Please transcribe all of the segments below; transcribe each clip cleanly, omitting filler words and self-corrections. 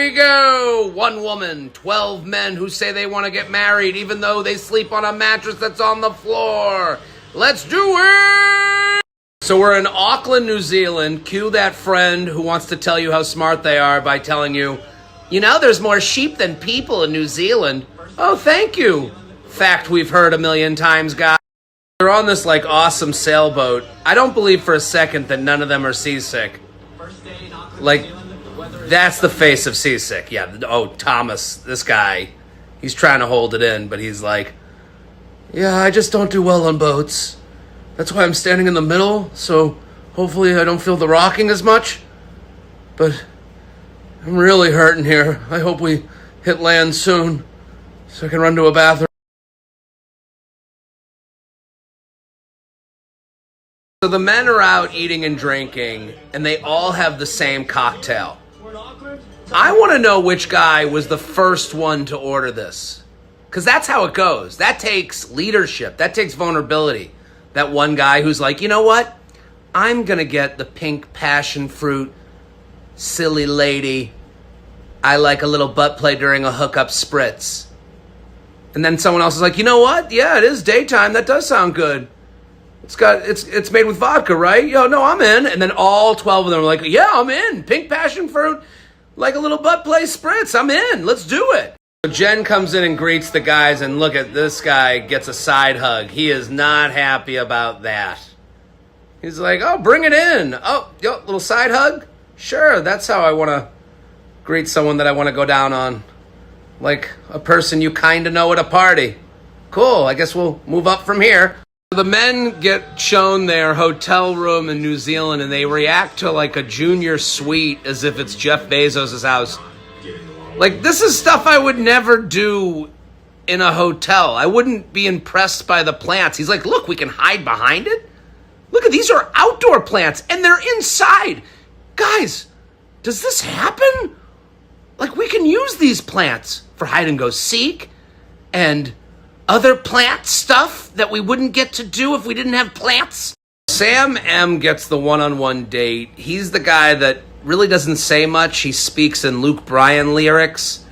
we go. 1 woman, 12 men who say they want to get married even though they sleep on a mattress that's on the floor. Let's do it! So we're in Auckland, New Zealand. Cue that friend who wants to tell you how smart they are by telling you, you know, there's more sheep than people in New Zealand. Oh, thank you. Fact we've heard a million times, guys. They're on this, like, awesome sailboat. I don't believe for a second that none of them are seasick. Like, that's the face of seasick. Yeah, oh, Thomas, this guy, he's trying to hold it in, but he's like, yeah, I just don't do well on boats. That's why I'm standing in the middle, so hopefully I don't feel the rocking as much. But I'm really hurting here. I hope we hit land soon so I can run to a bathroom. So the men are out eating and drinking, and they all have the same cocktail. I want to know which guy was the first one to order this. Because that's how it goes. That takes leadership. That takes vulnerability. That one guy who's like, you know what? I'm going to get the pink passion fruit, silly lady. I like a little butt play during a hookup spritz. And then someone else is like, you know what? Yeah, it is daytime. That does sound good. It's made with vodka, right? Yo, no, I'm in. And then all 12 of them are like, yeah, I'm in. Pink passion fruit, like a little butt play spritz. I'm in. Let's do it. So Jenn comes in and greets the guys, and look at this guy gets a side hug. He is not happy about that. He's like, oh, bring it in. Oh, yo, little side hug? Sure, that's how I want to greet someone that I want to go down on. Like a person you kind of know at a party. Cool, I guess we'll move up from here. The men get shown their hotel room in New Zealand, and they react to like a junior suite as if it's Jeff Bezos' house. Like, this is stuff I would never do in a hotel. I wouldn't be impressed by the plants. He's like, look, we can hide behind it. Look at these are outdoor plants, and they're inside. Guys, does this happen? Like, we can use these plants for hide and go seek and other plant stuff that we wouldn't get to do if we didn't have plants. Sam M gets the one-on-one date. He's the guy that really doesn't say much. He speaks in Luke Bryan lyrics,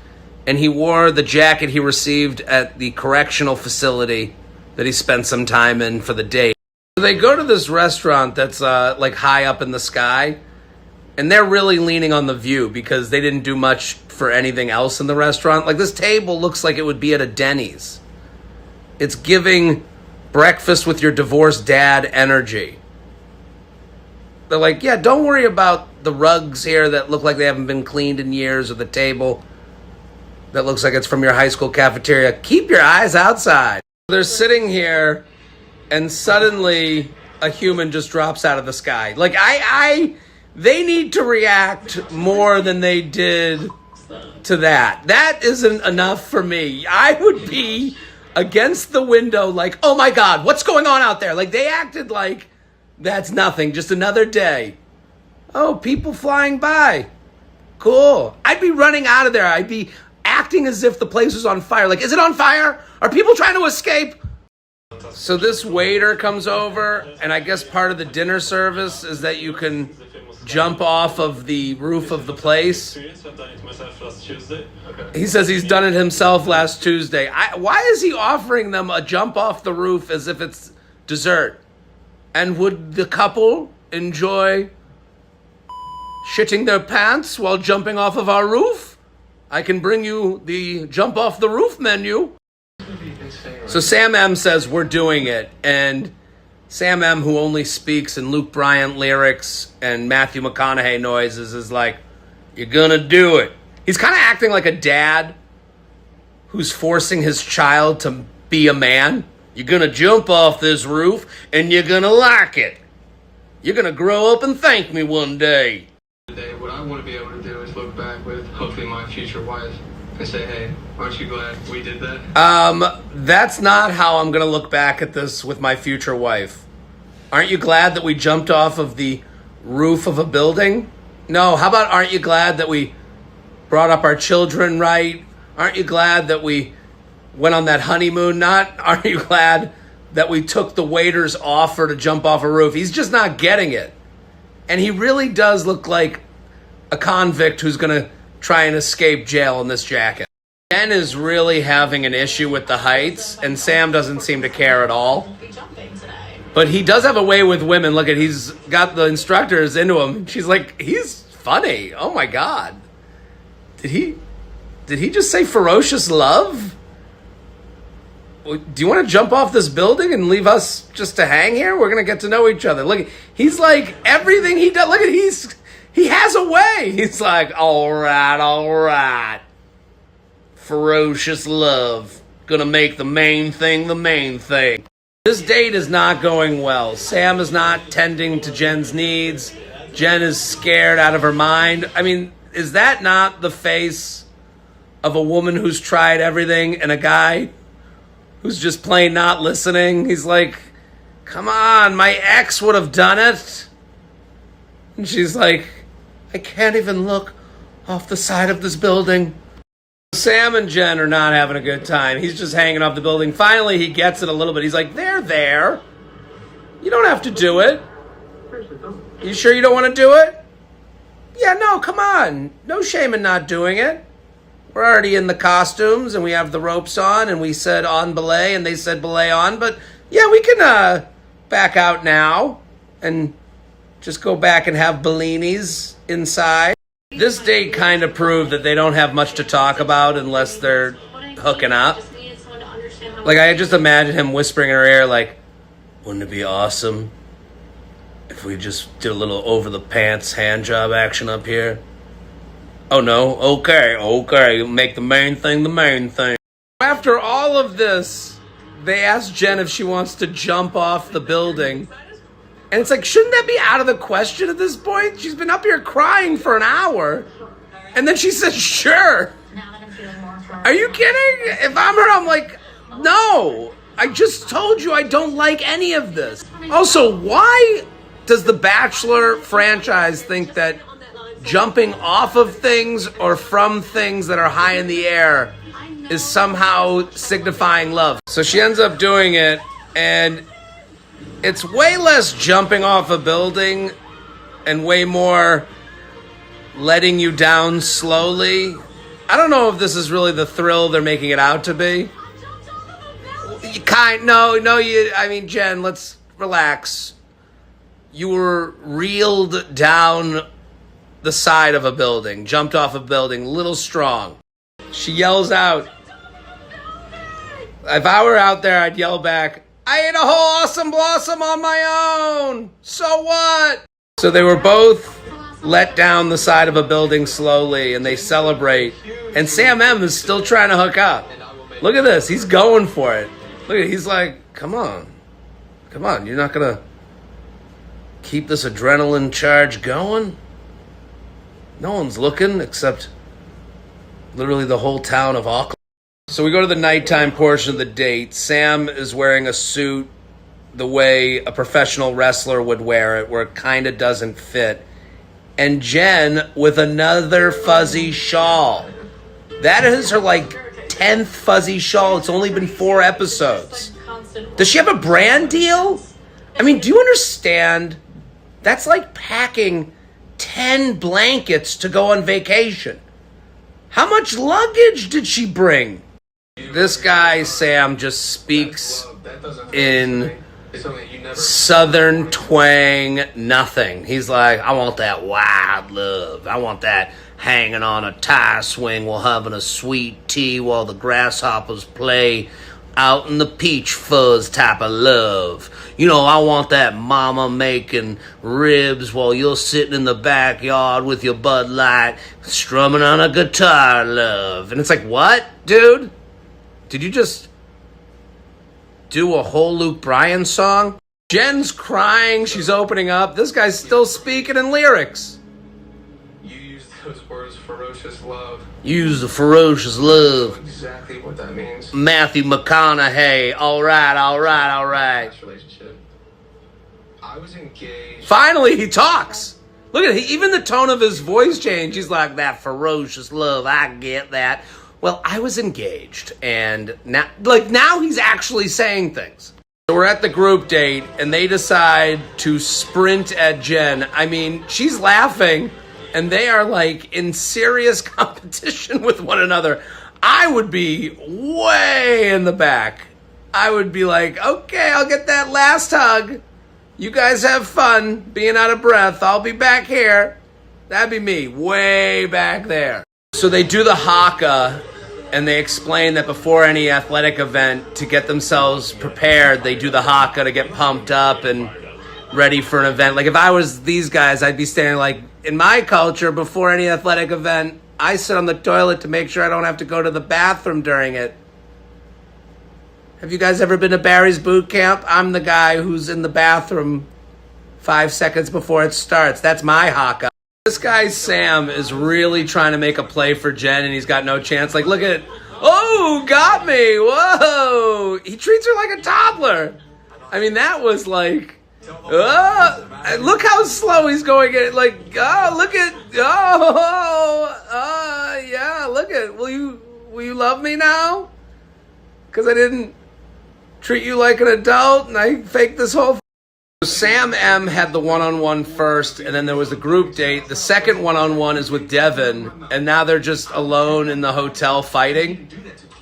and he wore the jacket he received at the correctional facility that he spent some time in for the date. So they go to this restaurant that's like high up in the sky, and they're really leaning on the view because they didn't do much for anything else in the restaurant. Like, this table looks like it would be at a Denny's. It's giving breakfast with your divorced dad energy. They're like, yeah, don't worry about the rugs here that look like they haven't been cleaned in years, or the table that looks like it's from your high school cafeteria. Keep your eyes outside. They're sitting here, and suddenly a human just drops out of the sky. Like, they need to react more than they did to that. That isn't enough for me. I would be against the window like, oh my God, what's going on out there? Like, they acted like that's nothing, just another day. Oh, people flying by. Cool. I'd be running out of there. I'd be acting as if the place was on fire. Like, is it on fire? Are people trying to escape? So this waiter comes over, and I guess part of the dinner service is that you can jump off of the roof of the place. He says he's done it himself last Tuesday. Why is he offering them a jump off the roof as if it's dessert? And would the couple enjoy shitting their pants while jumping off of our roof? I can bring you the jump off the roof menu. So Sam M says we're doing it, and Sam M, who only speaks in Luke Bryan lyrics and Matthew McConaughey noises, is like, you're gonna do it. He's kind of acting like a dad who's forcing his child to be a man. You're gonna jump off this roof, and you're gonna like it. You're gonna grow up and thank me one day. Today, what I want to be able to do is look back with hopefully my future wife and say, hey, aren't you glad we did that? That's not how I'm gonna look back at this with my future wife. Aren't you glad that we jumped off of the roof of a building? No, how about aren't you glad that we brought up our children right? Aren't you glad that we went on that honeymoon? Not, aren't you glad that we took the waiter's offer to jump off a roof? He's just not getting it. And he really does look like a convict who's going to try and escape jail in this jacket. Jenn is really having an issue with the heights, and Sam doesn't seem to care at all. But he does have a way with women. Look at, he's got the instructors into him. She's like, he's funny. Oh my God. Did he just say ferocious love? Do you want to jump off this building and leave us just to hang here? We're going to get to know each other. Look, he's like, everything he does, look at, he has a way. He's like, all right. Ferocious love. Gonna make the main thing the main thing. This date is not going well. Sam is not tending to Jen's needs. Jenn is scared out of her mind. I mean, is that not the face of a woman who's tried everything and a guy who's just plain not listening? He's like, come on, my ex would have done it. And she's like, I can't even look off the side of this building. Sam and Jenn are not having a good time. He's just hanging off the building. Finally, he gets it a little bit. He's like, they're there. You don't have to do it. You sure you don't want to do it? Yeah, no, come on. No shame in not doing it. We're already in the costumes, and we have the ropes on, and we said on belay, and they said belay on. But, yeah, we can back out now and just go back and have bellinis inside. This date kind of proved that they don't have much to talk about unless they're hooking up. Like, I just imagine him whispering in her ear, like, wouldn't it be awesome if we just did a little over-the-pants hand job action up here? Oh, no? Okay. Make the main thing the main thing. After all of this, they asked Jenn if she wants to jump off the building. And it's like, shouldn't that be out of the question at this point? She's been up here crying for an hour. And then she says, sure. Are you kidding? If I'm her, I'm like, no. I just told you I don't like any of this. Also, why does the Bachelor franchise think that jumping off of things or from things that are high in the air is somehow signifying love? So she ends up doing it, and it's way less jumping off a building and way more letting you down slowly. I don't know if this is really the thrill they're making it out to be. Jenn, let's relax. You were reeled down the side of a building, jumped off a building, a little strong. She yells out. If I were out there, I'd yell back, I ate a whole awesome blossom on my own. So what? So they were both let down the side of a building slowly, and they celebrate. And Sam M is still trying to hook up. Look at this. He's going for it. Look at it. He's like, come on. You're not going to keep this adrenaline charge going? No one's looking except literally the whole town of Auckland. So we go to the nighttime portion of the date. Sam is wearing a suit the way a professional wrestler would wear it, where it kind of doesn't fit. And Jenn with another fuzzy shawl. That is her, 10th fuzzy shawl. It's only been 4 episodes. Does she have a brand deal? I mean, do you understand? That's like packing 10 blankets to go on vacation. How much luggage did she bring? This guy, Sam, just speaks in southern twang nothing. He's like, I want that wild love. I want that hanging on a tire swing while having a sweet tea while the grasshoppers play out in the peach fuzz type of love. I want that mama making ribs while you're sitting in the backyard with your Bud Light strumming on a guitar love. And it's like, what, dude? Did you just do a whole Luke Bryan song? Jen's crying. She's opening up. This guy's still speaking in lyrics. You used those words, ferocious love. Use the ferocious love. Exactly what that means. Matthew McConaughey. All right. Relationship. I was engaged. Finally, he talks. Look at it. Even the tone of his voice changed. He's like, that ferocious love. I get that. Well, I was engaged, and now he's actually saying things. So we're at the group date, and they decide to sprint at Jenn. I mean, she's laughing, and they are like in serious competition with one another, I would be way in the back. I would be like, okay, I'll get that last hug. You guys have fun being out of breath. I'll be back here. That'd be me, way back there. So they do the haka, and they explain that before any athletic event, to get themselves prepared, they do the haka to get pumped up and ready for an event. Like if I was these guys, I'd be standing like, in my culture, before any athletic event, I sit on the toilet to make sure I don't have to go to the bathroom during it. Have you guys ever been to Barry's boot camp? I'm the guy who's in the bathroom 5 seconds before it starts. That's my haka. This guy, Sam, is really trying to make a play for Jenn, and he's got no chance. Like, look at, oh, got me. Whoa. He treats her like a toddler. I mean, that was like, look how slow he's going at it. Like, oh, look at, yeah, look at, will you love me now? Because I didn't treat you like an adult and I faked this whole thing. Sam M had the one-on-one first, and then there was the group date. The second one-on-one is with Devin, and now they're just alone in the hotel fighting.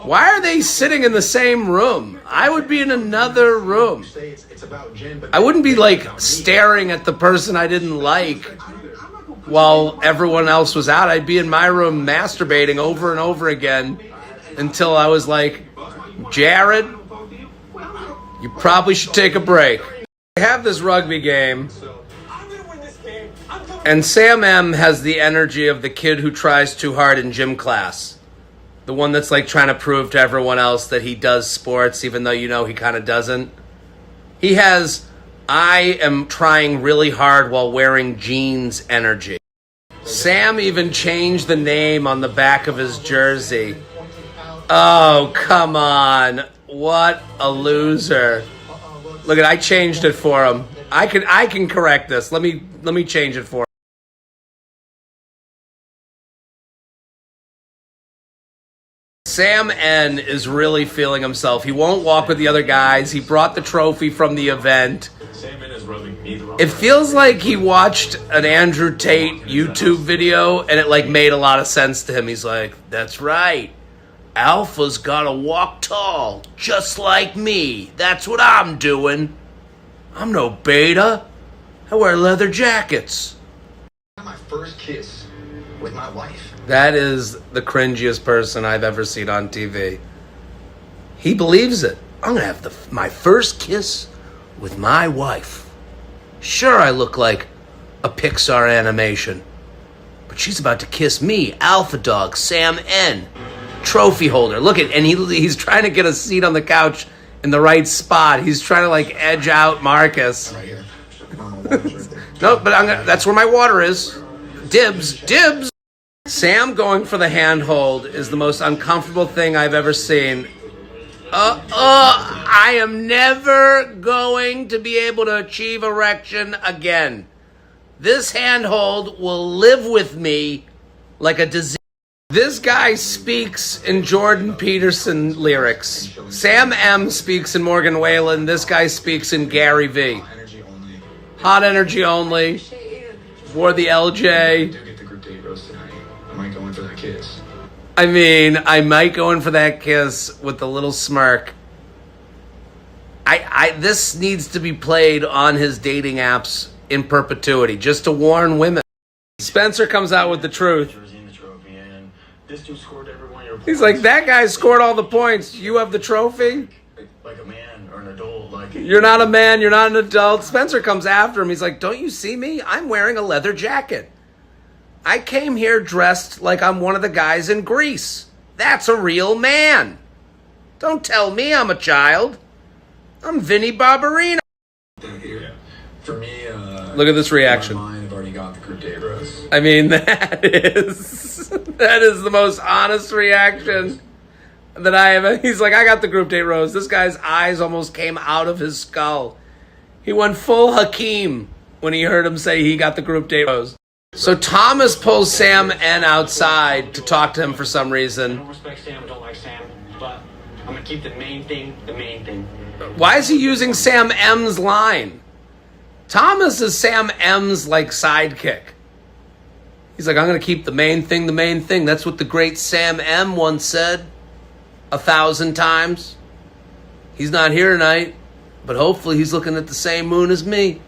Why are they sitting in the same room? I would be in another room. I wouldn't be like staring at the person I didn't like while everyone else was out. I'd be in my room masturbating over and over again until I was like, Jared, you probably should take a break. They have this rugby game, and Sam M has the energy of the kid who tries too hard in gym class. The one that's like trying to prove to everyone else that he does sports, even though you know he kind of doesn't. He has, I am trying really hard while wearing jeans energy. Sam even changed the name on the back of his jersey. Oh, come on. What a loser. Look, I changed it for him. I can correct this. Let me change it for him. Sam N is really feeling himself. He won't walk with the other guys. He brought the trophy from the event. It feels like he watched an Andrew Tate YouTube video and it like made a lot of sense to him. He's like, that's right. Alpha's gotta walk tall, just like me. That's what I'm doing. I'm no beta. I wear leather jackets. My first kiss with my wife. That is the cringiest person I've ever seen on TV. He believes it. I'm gonna have my first kiss with my wife. Sure, I look like a Pixar animation, but she's about to kiss me, Alpha Dog Sam N, trophy holder. Look at, and he's trying to get a seat on the couch in the right spot. He's trying to like edge out Marcus. Right here. No, but that's where my water is. Dibs. Sam going for the handhold is the most uncomfortable thing I've ever seen. I am never going to be able to achieve erection again. This handhold will live with me like a disease. This guy speaks in Jordan Peterson lyrics. Sam M speaks in Morgan Wallen. This guy speaks in Gary V. Hot energy only. Wore the LJ. Get the group date roast tonight. I might go in for that kiss. I mean, I might go in for that kiss with the little smirk. This needs to be played on his dating apps in perpetuity, just to warn women. Spencer comes out with the truth. He's like, that guy scored all the points. You have the trophy? Like a man or an adult. Like you're not a man, you're not an adult. Spencer comes after him. He's like, don't you see me? I'm wearing a leather jacket. I came here dressed like I'm one of the guys in Greece. That's a real man. Don't tell me I'm a child. I'm Vinnie Barbarino. For me, look at this reaction. in my mind, I've already got the group date roast. I mean, that is the most honest reaction that I have. He's like, I got the group date rose. This guy's eyes almost came out of his skull. He went full Hakeem when he heard him say he got the group date rose. So Thomas pulls Sam N outside to talk to him for some reason. I don't respect Sam, I don't like Sam, but I'm going to keep the main thing. Why is he using Sam M's line? Thomas is Sam M's like sidekick. He's like, I'm going to keep the main thing the main thing. That's what the great Sam M. once said 1,000 times. He's not here tonight, but hopefully he's looking at the same moon as me.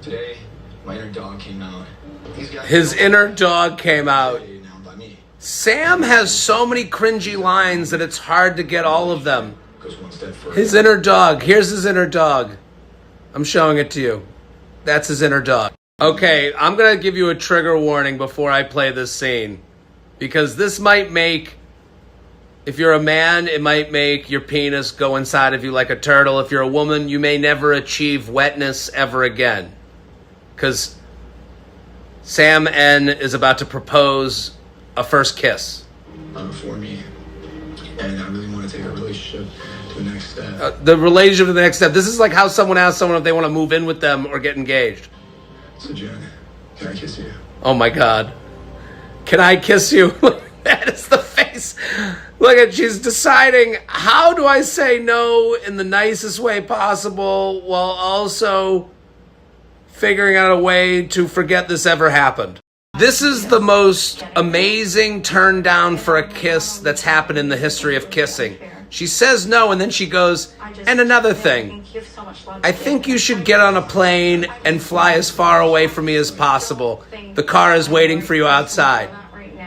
Today, my inner dog came out. His inner dog came out. Sam has so many cringy lines that it's hard to get all of them. His inner dog. Here's his inner dog. I'm showing it to you. That's his inner dog. Okay, I'm going to give you a trigger warning before I play this scene. Because this might make, if you're a man, it might make your penis go inside of you like a turtle. If you're a woman, you may never achieve wetness ever again. Because Sam N is about to propose a first kiss. For me. And I really want to take our relationship to the next step. The relationship to the next step. This is like how someone asks someone if they want to move in with them or get engaged. So Jenn, can I kiss you? Oh my God. Can I kiss you? That is the face. Look at, she's deciding, how do I say no in the nicest way possible while also figuring out a way to forget this ever happened. This is the most amazing turn down for a kiss that's happened in the history of kissing. She says no, and then she goes, and another thing, I think you should get on a plane and fly as far away from me as possible. The car is waiting for you outside.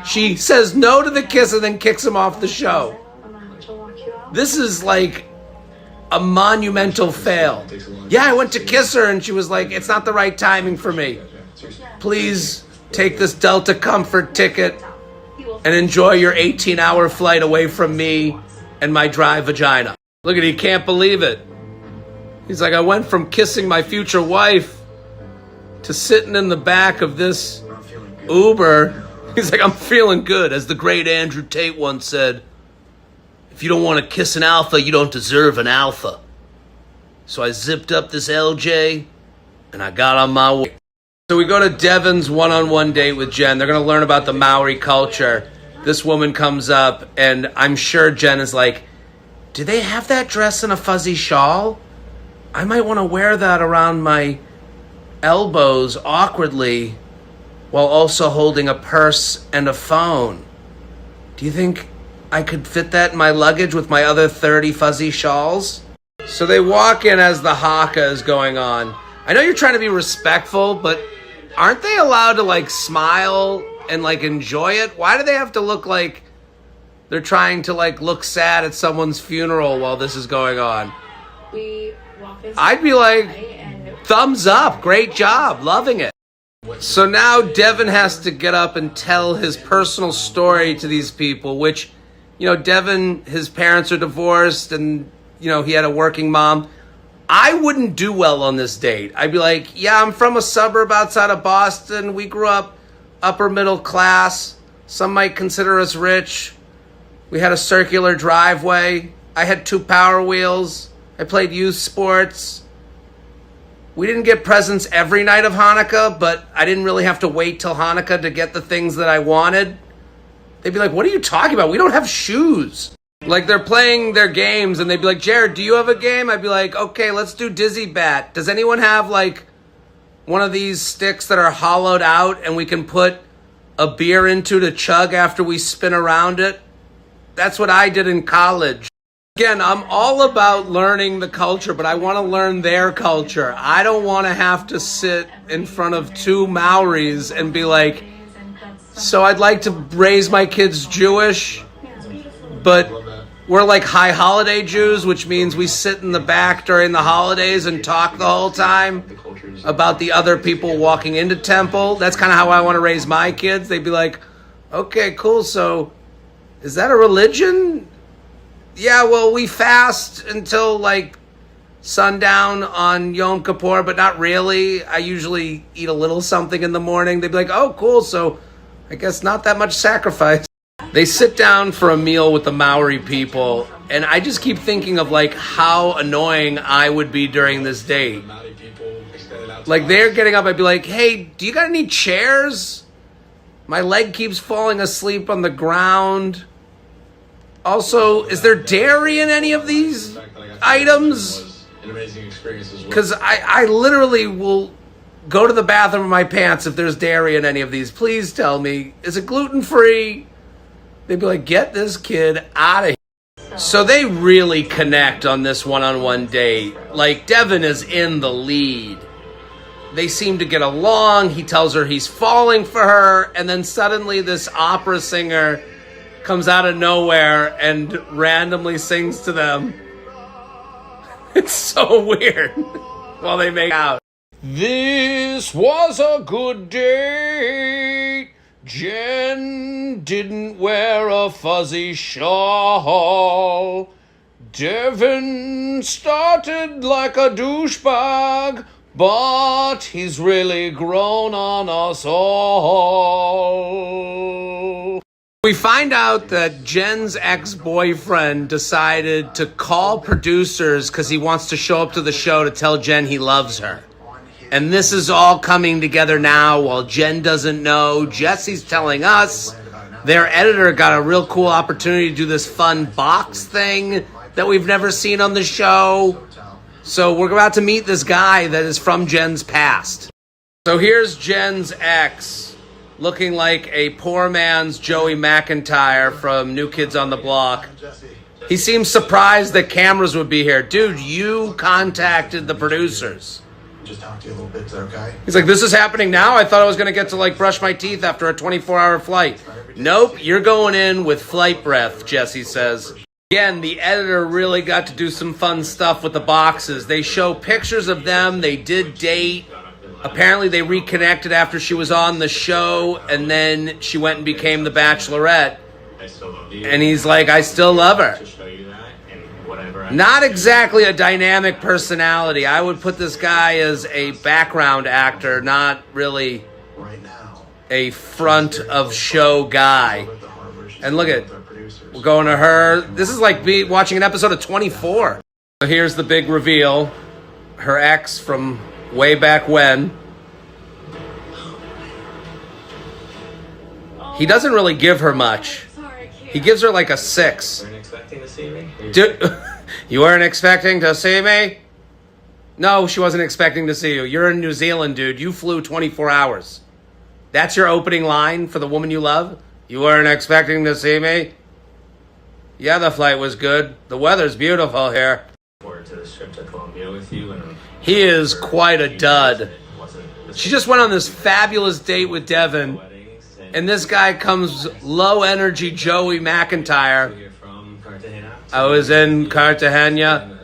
She says no to the kiss and then kicks him off the show. This is like a monumental fail. Yeah, I went to kiss her and she was like, it's not the right timing for me. Please take this Delta Comfort ticket and enjoy your 18-hour flight away from me and my dry vagina. Look at it, he can't believe it. He's like, I went from kissing my future wife to sitting in the back of this Uber. He's like, I'm feeling good. As the great Andrew Tate once said, if you don't want to kiss an alpha, you don't deserve an alpha. So I zipped up this LJ and I got on my way. So we go to Devin's one-on-one date with Jenn. They're going to learn about the Maori culture. This woman comes up and I'm sure Jenn is like, do they have that dress in a fuzzy shawl? I might want to wear that around my elbows awkwardly while also holding a purse and a phone. Do you think I could fit that in my luggage with my other 30 fuzzy shawls? So they walk in as the haka is going on. I know you're trying to be respectful, but aren't they allowed to like smile and like enjoy it? Why do they have to look like they're trying to like look sad at someone's funeral while this is going on? I'd be like, thumbs up, great job, loving it. So now Devin has to get up and tell his personal story to these people, which, you know, Devin, his parents are divorced and, you know, he had a working mom. I wouldn't do well on this date. I'd be like, yeah, I'm from a suburb outside of Boston. We grew up upper middle class. Some might consider us rich. We had a circular driveway. I had 2 Power Wheels. I played youth sports. We didn't get presents every night of Hanukkah, but I didn't really have to wait till Hanukkah to get the things that I wanted. They'd be like, what are you talking about? We don't have shoes. Like, they're playing their games, and they'd be like, Jared, do you have a game? I'd be like, okay, let's do Dizzy Bat. Does anyone have, like, one of these sticks that are hollowed out and we can put a beer into to chug after we spin around it? That's what I did in college. Again, I'm all about learning the culture, but I want to learn their culture. I don't want to have to sit in front of 2 Maoris and be like, so I'd like to raise my kids Jewish, but we're like high holiday Jews, which means we sit in the back during the holidays and talk the whole time about the other people walking into temple. That's kind of how I want to raise my kids. They'd be like, okay, cool, so is that a religion? Yeah, well, we fast until like sundown on Yom Kippur, but not really. I usually eat a little something in the morning. They'd be like, oh, cool, so I guess not that much sacrifice. They sit down for a meal with the Maori people, and I just keep thinking of like how annoying I would be during this date. Like, they're getting up, I'd be like, hey, do you got any chairs? My leg keeps falling asleep on the ground. Also, is there dairy in any of these items? Because I literally will go to the bathroom in my pants if there's dairy in any of these. Please tell me. Is it gluten-free? They'd be like, get this kid out of here. So they really connect on this one-on-one date. Like, Devin is in the lead. They seem to get along. He tells her he's falling for her. And then suddenly this opera singer comes out of nowhere and randomly sings to them. It's so weird while they make out. This was a good date. Jenn didn't wear a fuzzy shawl. Devin started like a douchebag, but he's really grown on us all. We find out that Jenn's ex-boyfriend decided to call producers because he wants to show up to the show to tell Jenn he loves her. And this is all coming together now while Jenn doesn't know. Jesse's telling us their editor got a real cool opportunity to do this fun box thing that we've never seen on the show. So we're about to meet this guy that is from Jenn's past. So here's Jenn's ex, looking like a poor man's Joey McIntyre from New Kids on the Block. He seems surprised that cameras would be here. Dude, you contacted the producers. Just talk to you a little bit, is that okay? He's like, this is happening now? I thought I was going to get to, like, brush my teeth after a 24-hour flight. Nope, you're going in with flight breath, Jesse says. Again, the editor really got to do some fun stuff with the boxes. They show pictures of them. They did date. Apparently, they reconnected after she was on the show, and then she went and became the Bachelorette. And he's like, I still love her. Not exactly a dynamic personality. I would put this guy as a background actor, not really a front of show guy. And look at, we're going to her. This is like me watching an episode of 24. So here's the big reveal. Her ex from way back when. He doesn't really give her much. He gives her like a 6. Weren't expecting to see me? Dude, you weren't expecting to see me? No, she wasn't expecting to see you. You're in New Zealand, dude. You flew 24 hours. That's your opening line for the woman you love? You weren't expecting to see me? Yeah, the flight was good. The weather's beautiful here. Forward to this trip to Colombia with you, and he is quite a dud. She just went on this fabulous date with Devin, and this guy comes low energy Joey McIntyre. I was in Cartagena.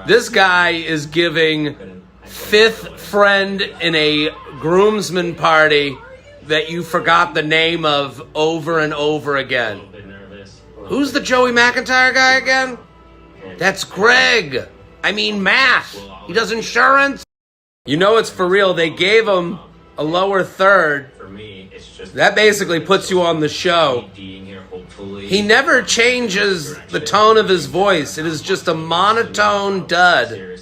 This guy is giving fifth friend in a groomsman party that you forgot the name of over and over again. Who's the Joey McIntyre guy again? That's Greg. I mean Matt. He does insurance. You know it's for real. They gave him a lower third. That basically puts you on the show. He never changes the tone of his voice. It is just a monotone dud.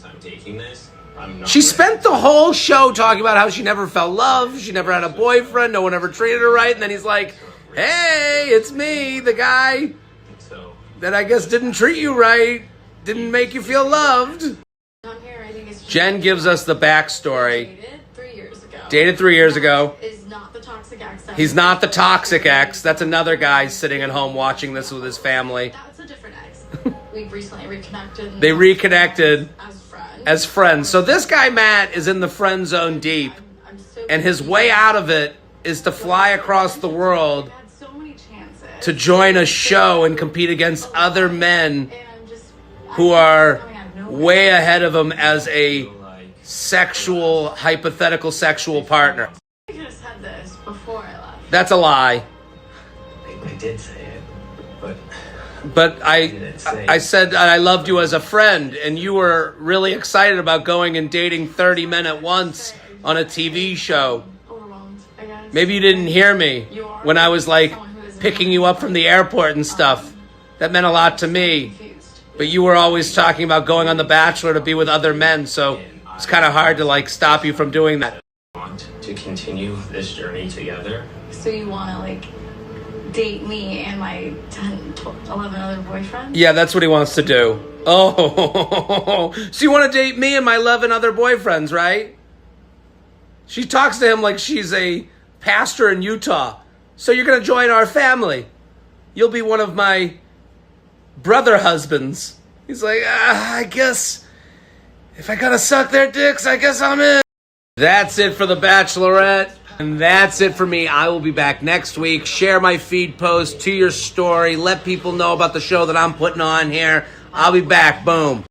She spent the whole show talking about how she never felt love, she never had a boyfriend, no one ever treated her right, and then he's like, hey, it's me, the guy that I guess didn't treat you right, didn't make you feel loved. Jenn gives us the backstory. Dated 3 years ago. He's not the toxic ex. That's another guy sitting at home watching this with his family. That's a different ex. We've recently reconnected. They reconnected as friends. So this guy, Matt, is in the friend zone deep. And his way out of it is to fly across the world to join a show and compete against other men who are way ahead of him as a hypothetical sexual partner. I just had this before I left. That's a lie. I did say it, but I said I loved you as a friend, and you were really excited about going and dating 30 men at once on a TV show. Overwhelmed, I guess. Maybe you didn't hear me when I was like picking you up from the airport and stuff. That meant a lot to me. But you were always talking about going on The Bachelor to be with other men, so it's kind of hard to like stop you from doing that. want to continue this journey together. So you want to like date me and my 10, 12, 11 other boyfriends? Yeah, that's what he wants to do. Oh, so you want to date me and my 11 other boyfriends, right? She talks to him like she's a pastor in Utah. So you're going to join our family. You'll be one of my brother husbands. He's like, I guess if I gotta suck their dicks, I guess I'm in. That's it for The Bachelorette. And that's it for me. I will be back next week. Share my feed post to your story. Let people know about the show that I'm putting on here. I'll be back. Boom.